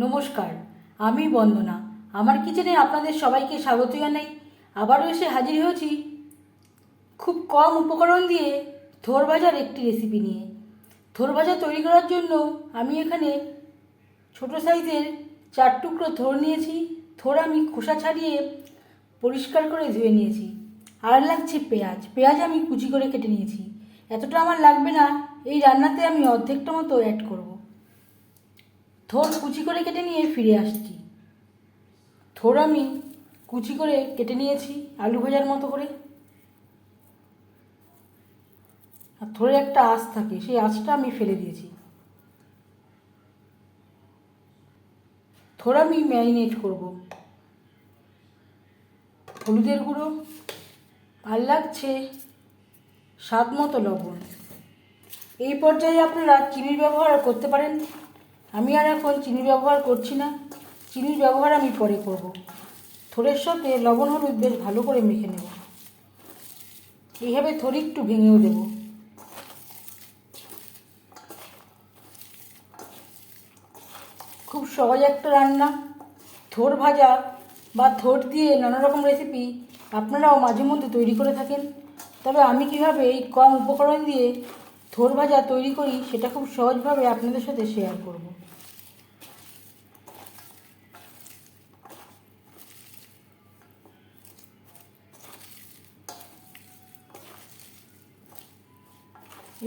নমস্কার, আমি বন্দনা। আমার কিচেনে আপনাদের সবাইকে স্বাগত জানাই। আবারও এসে হাজির হয়েছি খুব কম উপকরণ দিয়ে থোড় ভাজার একটি রেসিপি নিয়ে। থোড় ভাজা তৈরি করার জন্য আমি এখানে ছোট সাইজের 4 টুকরো থোড় নিয়েছি। থোড় আমি খোসা ছাড়িয়ে পরিষ্কার করে ধুয়ে নিয়েছি। আর লাগছে পেঁয়াজ আমি কুচি করে কেটে নিয়েছি। এতটা আমার লাগবে না, এই রান্নাতে আমি অর্ধেকটা মতো অ্যাড করব। থোড় কুচি করে কেটে নিয়ে ফিরে আসছি। থোড় আমি কুচি করে কেটে নিয়েছি আলু ভাজার মতো করে। আর থোড়ে একটা আঁশ থাকে, সেই আঁশটা আমি ফেলে দিয়েছি। থোড় আমি ম্যারিনেট করব। হলুদের গুঁড়ো, আর লাগছে স্বাদ মতো লবণ। এই পর্যায়ে আপনারা চিনির ব্যবহার করতে পারেন। আমি আর এখন চিনি ব্যবহার করছি না, চিনির ব্যবহার আমি পরে করব। থোড়ের সাথে লবণ হলুদ বেশ ভালো করে মেখে নেব। এইভাবে থোড় একটু ভেঙেও দেব। খুব সহজ একটা রান্না। থোড় ভাজা বা থোড় দিয়ে নানা রকম রেসিপি আপনারাও মাঝে মধ্যে তৈরি করে থাকেন। তবে আমি কীভাবে এই কম উপকরণ দিয়ে থোড় ভাজা তৈরি করি সেটা খুব সহজভাবে আপনাদের সাথে শেয়ার করব।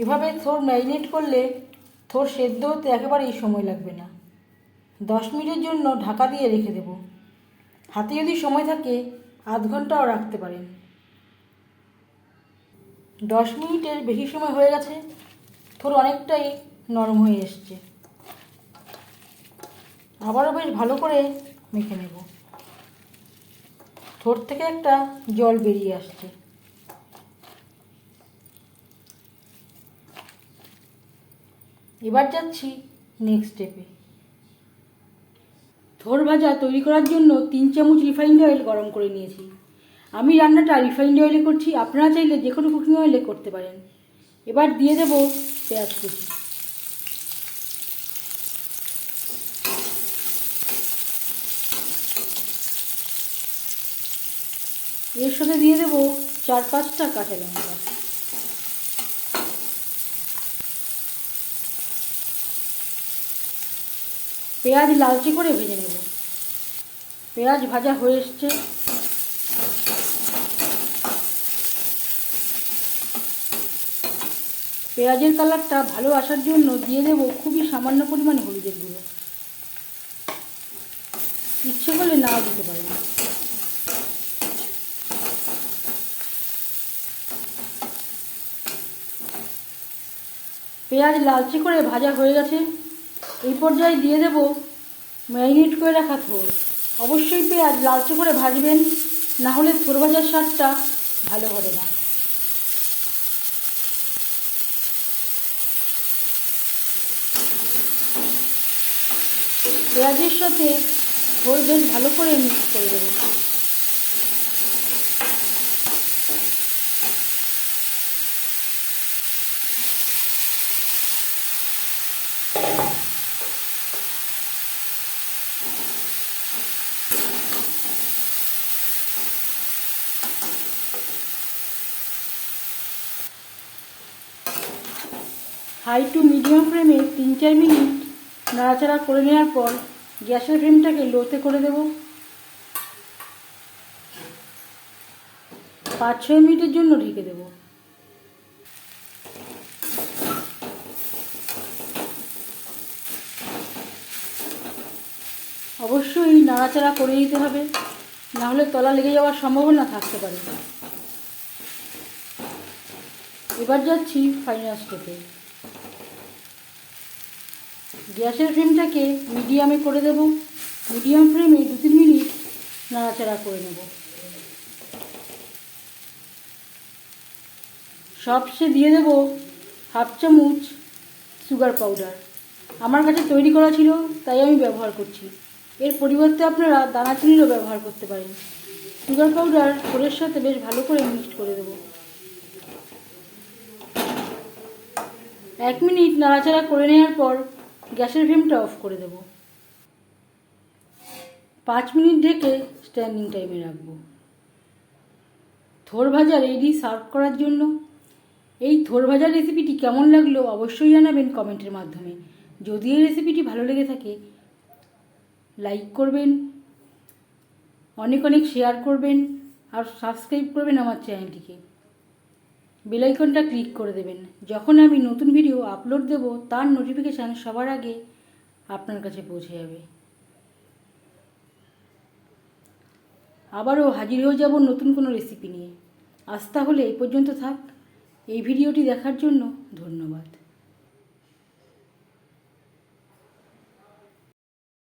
এভাবে থোড় ম্যারিনেট করলে থোড় সেদ্ধ হতে একেবারেই সময় লাগবে না। 10 মিনিটের জন্য ঢাকা দিয়ে রেখে দেব। হাতে যদি সময় থাকে আধ ঘন্টাও রাখতে পারেন। 10 মিনিটের বেশি সময় হয়ে গেছে। থোড় অনেকটাই নরম হয়ে এসছে। আবারও বেশ ভালো করে মেখে নেব। থোড় থেকে একটা জল বেরিয়ে আসছে। এবার যাচ্ছি নেক্সট স্টেপে। থোড় ভাজা তৈরি করার জন্য 3 চামচ রিফাইন্ড অয়েল গরম করে নিয়েছি। আমি রান্নাটা রিফাইন্ড অয়েলে করছি, আপনারা চাইলে যে কোনো কুকিং অয়েলে করতে পারেন। এবার দিয়ে দেব পেঁয়াজ কুচি। এর সাথে দিয়ে দেব 4-5টা কাঁচা লঙ্কা। পেঁয়াজ লালচে করে ভেজে নেব। পেঁয়াজ ভাজা হয়ে এসছে। পেঁয়াজের কালারটা ভালো আসার জন্য দিয়ে দেব খুবই সামান্য পরিমাণে হলুদের গুঁড়ো। ইচ্ছে করলে নাও দিতে পারেন। পেঁয়াজ লালচে করে ভাজা হয়ে গেছে। এই পর্যায়ে দিয়ে দেব ম্যারিনেট করে রাখা থোড়। অবশ্যই পেঁয়াজ লালচে করে ভাজবেন, না হলে থোড় ভাজার স্বাদটা ভালো হবে না। পেঁয়াজের সাথে থোড় বেশ ভালো করে মিক্স করে দেব। হাই টু মিডিয়াম ফ্লেমে 3-4 মিনিট নাড়াচাড়া করে নেওয়ার পর গ্যাসের ফ্লেমটাকে লোতে করে দেব। 5-6 মিনিটের জন্য ঢেকে দেব। অবশ্যই নাড়াচাড়া করে দিতে হবে, না হলে তলা লেগে যাওয়ার সম্ভাবনা থাকতে পারে। এবার যাচ্ছি ফাইনাল স্টেপে। গ্যাসের ফ্লেমটাকে মিডিয়ামে করে দেব। মিডিয়াম ফ্লেমে 2-3 মিনিট নাড়াচাড়া করে নেব। সবশেষে দিয়ে দেব 1/2 চামচ সুগার পাউডার। আমার কাছে তৈরি করা ছিল তাই আমি ব্যবহার করছি। এর পরিবর্তে আপনারা দানা চিনিরও ব্যবহার করতে পারেন। সুগার পাউডার থোড়ের সাথে বেশ ভালো করে মিক্সড করে দেব। 1 মিনিট নাড়াচাড়া করে নেওয়ার পর গ্যাসের ফ্লেমটা অফ করে দেব। 5 মিনিট ঢেকে স্ট্যান্ডিং টাইমে রাখবো। থোড় ভাজা রেডি সার্ভ করার জন্য। এই থোড় ভাজার রেসিপিটি কেমন লাগলো অবশ্যই জানাবেন কমেন্টের মাধ্যমে। যদি এই রেসিপিটি ভালো লেগে থাকে লাইক করবেন, অনেক অনেক শেয়ার করবেন আর সাবস্ক্রাইব করবেন আমার চ্যানেলটিকে। বেল আইকনটা ক্লিক করে দেবেন। যখন আমি নতুন ভিডিও আপলোড দেব তার নোটিফিকেশান সবার আগে আপনার কাছে পৌঁছে যাবে। আবারও হাজির হয়ে যাব নতুন কোনো রেসিপি নিয়ে। আজ তাহলে এই পর্যন্ত থাক। এই ভিডিওটি দেখার জন্য ধন্যবাদ।